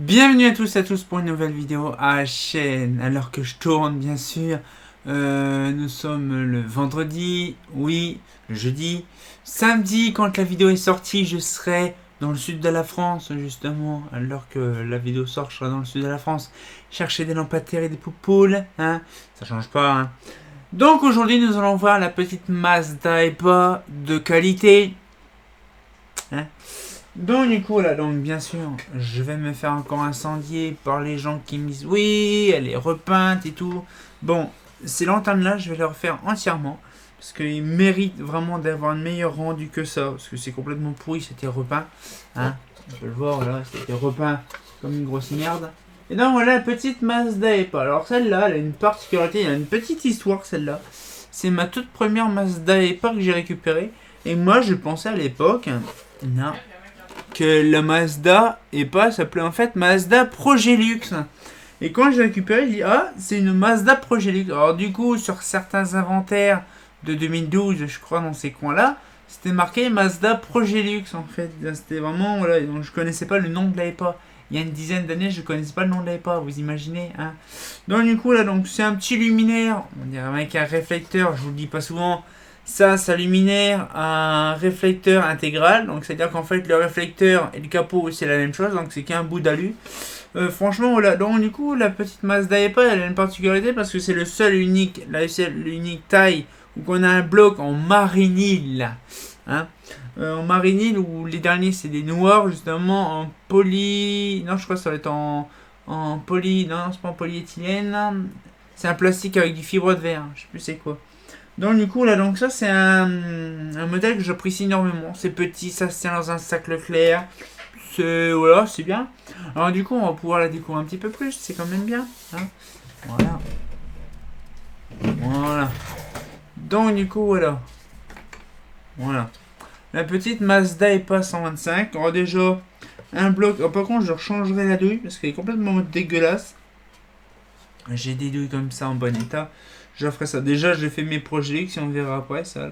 Bienvenue à tous pour une nouvelle vidéo à la chaîne. Alors que je tourne, bien sûr, nous sommes le vendredi, oui, le jeudi. Samedi, quand la vidéo est sortie, je serai dans le sud de la France, justement. Alors que la vidéo sort, je serai dans le sud de la France. Chercher des lampadaires et des poupoules, hein. Ça change pas, hein. Donc aujourd'hui, nous allons voir la petite Mazda EPA de qualité, hein. Donc du coup là, donc bien sûr, je vais me faire encore incendier par les gens qui me disent oui, elle est repeinte et tout. Bon, ces lanternes là, je vais les refaire entièrement parce qu'ils méritent vraiment d'avoir un meilleur rendu que ça, parce que c'est complètement pourri, c'était repeint, hein. On peut le voir là, c'était repeint comme une grosse merde. Et donc voilà la petite Mazda EPA. Alors celle-là, elle a une particularité, il y a une petite histoire celle-là. C'est ma toute première Mazda EPA que j'ai récupérée. Et moi je pensais à l'époque, non, que la Mazda EPA s'appelait en fait Mazda Progélux. Et quand j'ai récupéré, j'ai dit ah, c'est une Mazda Progélux. Alors du coup, sur certains inventaires de 2012, je crois, dans ces coins-là, c'était marqué Mazda Progélux en fait. C'était vraiment, voilà, donc je connaissais pas le nom de la EPA. Il y a une dizaine d'années, je connaissais pas le nom de la EPA, vous imaginez, hein. Donc du coup là, donc c'est un petit luminaire, on dirait avec un réflecteur, je vous le dis pas souvent. Ça, c'est un luminaire, un réflecteur intégral. Donc, c'est-à-dire qu'en fait, le réflecteur et le capot, c'est la même chose. Donc, c'est qu'un bout d'alu. Franchement, voilà. Donc, du coup, la petite Mazda EPA, elle a une particularité parce que c'est le seul unique, la seule unique taille où on a un bloc en marinil. Hein, en marinil, où les derniers, c'est des noirs, justement, en poly. Non, je crois que ça va être en poly. Non, c'est pas en polyéthylène. C'est un plastique avec du fibre de verre. Je sais plus c'est quoi. Donc du coup là, donc ça c'est un modèle que j'apprécie énormément. C'est petit, ça se tient dans un sac Leclerc. C'est voilà, c'est bien. Alors du coup on va pouvoir la découvrir un petit peu plus, c'est quand même bien, hein. Voilà. Voilà. Donc du coup voilà. Voilà. La petite Mazda EPA 125. Alors déjà un bloc. Alors, par contre je rechangerai la douille parce qu'elle est complètement dégueulasse. J'ai des douilles comme ça en bon état. Je ferai ça. Déjà, j'ai fait mes projets, si on verra après ça.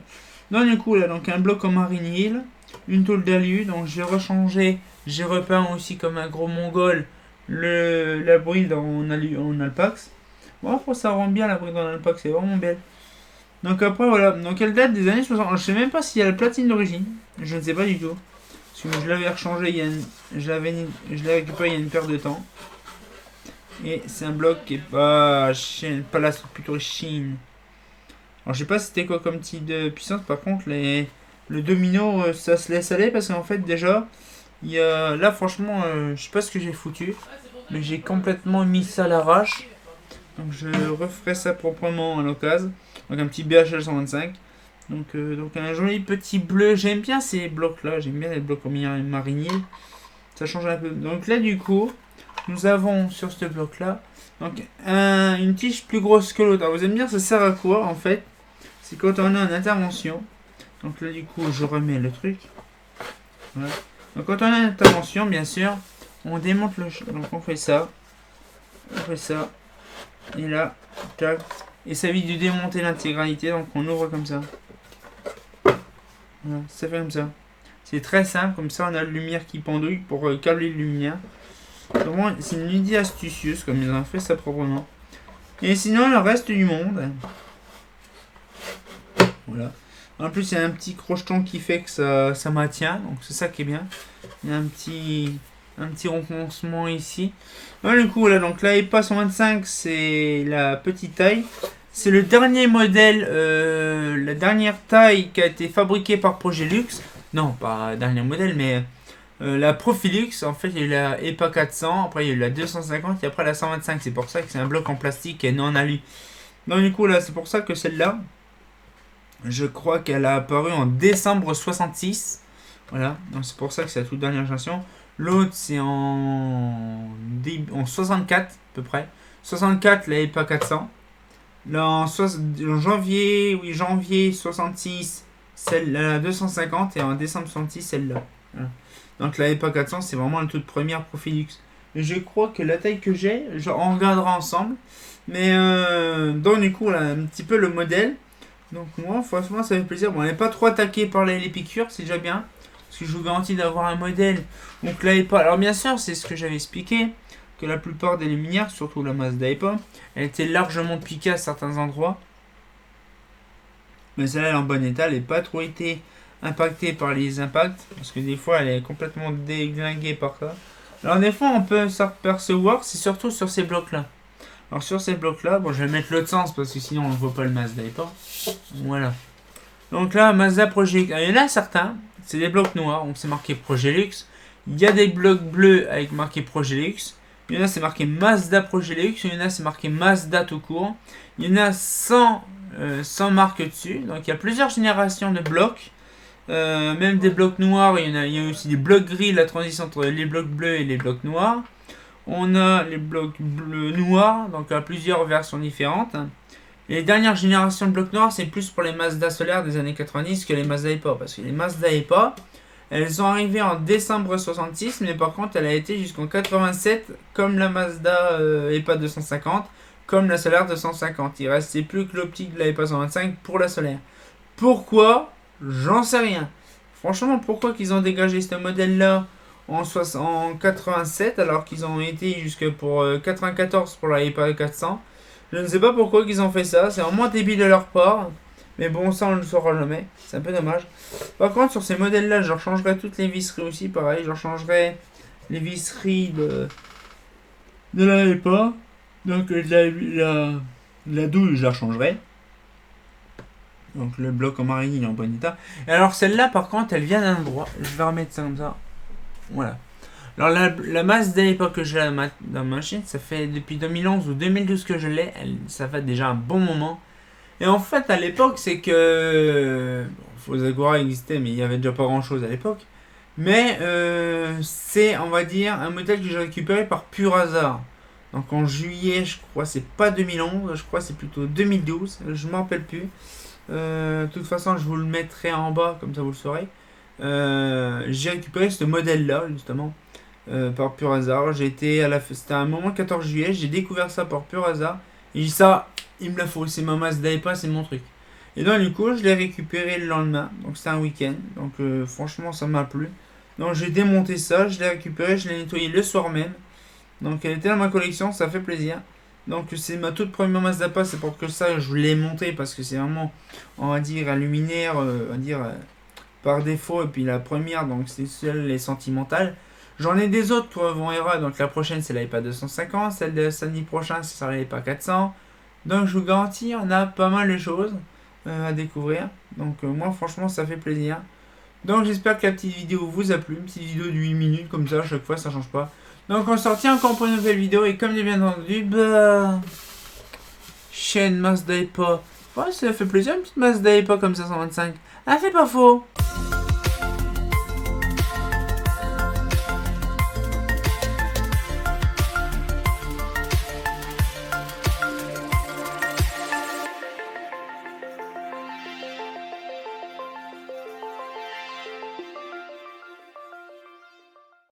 Donc, du coup, là, donc un bloc en marinil, une tôle d'alu. Donc, j'ai rechangé, j'ai repeint aussi comme un gros mongol la bride en alpax. Bon, après, ça rend bien la bride en alpax, c'est vraiment belle. Donc, après, voilà. Donc, elle date des années 60. Je sais même pas s'il y a la platine d'origine. Je ne sais pas du tout. Parce que je l'avais rechangé, je l'avais récupéré il y a une paire de temps. Et c'est un bloc qui est pas Chine, pas la plutôt Chine. Alors je sais pas c'était quoi comme type de puissance. Par contre le domino ça se laisse aller parce qu'en fait déjà il y a là franchement je sais pas ce que j'ai foutu, mais j'ai complètement mis ça à l'arrache. Donc je referai ça proprement à l'occasion. Donc un petit BHL 125. Donc un joli petit bleu. J'aime bien ces blocs là. J'aime bien les blocs en marinil. Ça change un peu. Donc là du coup nous avons sur ce bloc là donc une tige plus grosse que l'autre. Alors vous allez me dire ça sert à quoi en fait? C'est quand on a une intervention. Donc là du coup je remets le truc. Voilà. Donc quand on a une intervention bien sûr on démonte le... Donc on fait ça. On fait ça. Et là, tac. Et ça évite de démonter l'intégralité. Donc on ouvre comme ça. Voilà, ça fait comme ça. C'est très simple, comme ça on a la lumière qui pendouille pour câbler le luminaire. Vraiment, c'est une idée astucieuse comme ils ont fait ça proprement. Et sinon, le reste du monde. Voilà. En plus, il y a un petit crocheton qui fait que ça maintient. Donc, c'est ça qui est bien. Il y a un petit renfoncement ici. Voilà, du coup, là, donc la EPA 125, c'est la petite taille. C'est le dernier modèle, la dernière taille qui a été fabriquée par Progélux. Non, pas dernier modèle, mais... la Profilux, en fait, il y a eu la EPA 400, après il y a eu la 250 et après la 125. C'est pour ça que c'est un bloc en plastique et non en alu. Donc du coup là, c'est pour ça que celle-là, je crois qu'elle a apparu en décembre 66. Voilà, donc c'est pour ça que c'est la toute dernière génération. L'autre c'est en 64 à peu près. 64 la EPA 400. Là en janvier, oui janvier 66, la 250 et en décembre 66 celle-là. Voilà. Donc la EPA 400 c'est vraiment la toute première Profilux. Je crois que la taille que j'ai, on regardera ensemble. Mais donc du coup là un petit peu le modèle. Donc moi franchement ça fait plaisir. Bon on n'est pas trop attaqué par les piqûres, c'est déjà bien. Parce parce que je vous garantis d'avoir un modèle. Donc la EPA, alors bien sûr, c'est ce que j'avais expliqué, que la plupart des luminaires, surtout la Mazda EPA, elle était largement piquée à certains endroits. Mais celle-là, elle est en bon état, elle n'a pas trop été impactée par les impacts, parce que des fois, elle est complètement déglinguée par ça. Alors des fois, on peut s'apercevoir, c'est surtout sur ces blocs-là. Alors sur ces blocs-là, bon, je vais mettre l'autre sens, parce que sinon, on ne voit pas le Mazda EPA. Voilà. Donc là, Mazda Progelux. Il y en a certains, c'est des blocs noirs, donc c'est marqué Progelux. Il y a des blocs bleus avec marqué Progelux. Il y en a, c'est marqué Mazda Progelux. Il y en a, c'est marqué Mazda tout court. Il y en a 100 marques dessus. Donc il y a plusieurs générations de blocs. Même des blocs noirs. Il y a aussi des blocs gris, la transition entre les blocs bleus et les blocs noirs. On a les blocs bleus noirs, donc il y a plusieurs versions différentes. Les dernières générations de blocs noirs, c'est plus pour les Mazda solaires des années 90 que les Mazda EPA. Parce que les Mazda EPA, elles sont arrivées en décembre 66, mais par contre, elle a été jusqu'en 87, comme la Mazda EPA 250, comme la solaire 250. Il restait plus que l'optique de la EPA 125 pour la solaire. Pourquoi? J'en sais rien. Franchement, pourquoi qu'ils ont dégagé ce modèle-là en 87, alors qu'ils ont été jusque pour 94 pour la EPA 400? Je ne sais pas pourquoi ils ont fait ça, c'est vraiment débile de leur part. Mais bon, ça on ne le saura jamais, c'est un peu dommage. Par contre, sur ces modèles-là, je leur changerai toutes les visseries aussi, pareil. Je leur changerai les visseries de la EPA. Donc la douille, je la changerai. Donc le bloc en marine, il est en bon état. Et alors celle-là, par contre, elle vient d'un endroit. Je vais remettre ça comme ça. Voilà. Alors la Mazda EPA que j'ai dans ma machine, ça fait depuis 2011 ou 2012 que je l'ai, ça fait déjà un bon moment. Et en fait à l'époque c'est que Fosagora existait mais il n'y avait déjà pas grand chose à l'époque. Mais c'est on va dire un modèle que j'ai récupéré par pur hasard. Donc en juillet je crois c'est pas 2011, je crois c'est plutôt 2012, je m'en rappelle plus. De toute façon je vous le mettrai en bas comme ça vous le saurez. J'ai récupéré ce modèle là justement. Par pur hasard, c'était un moment 14 juillet, j'ai découvert ça par pur hasard. Et j'ai dit ça, il me la faut, c'est ma Mazda EPA, c'est mon truc. Et donc du coup, je l'ai récupéré le lendemain, donc c'était un week-end. Donc franchement, ça m'a plu. Donc j'ai démonté ça, je l'ai récupéré, je l'ai nettoyé le soir même. Donc elle était dans ma collection, ça fait plaisir. Donc c'est ma toute première Mazda EPA, c'est pour que ça, je l'ai monté parce que c'est vraiment, on va dire, un luminaire, on va dire, par défaut. Et puis la première, donc c'est celle, les sentimentales. J'en ai des autres pour Vonera, donc la prochaine c'est la EPA 250, celle de samedi prochain c'est la EPA 400. Donc je vous garantis, on a pas mal de choses à découvrir. Donc moi franchement ça fait plaisir. Donc j'espère que la petite vidéo vous a plu, une petite vidéo de 8 minutes comme ça, à chaque fois ça change pas. Donc on sortit encore pour une nouvelle vidéo et comme j'ai bien entendu, chaîne Mazda EPA. Ouais, ça fait plaisir une petite Mazda EPA comme ça 125. Ah c'est pas faux.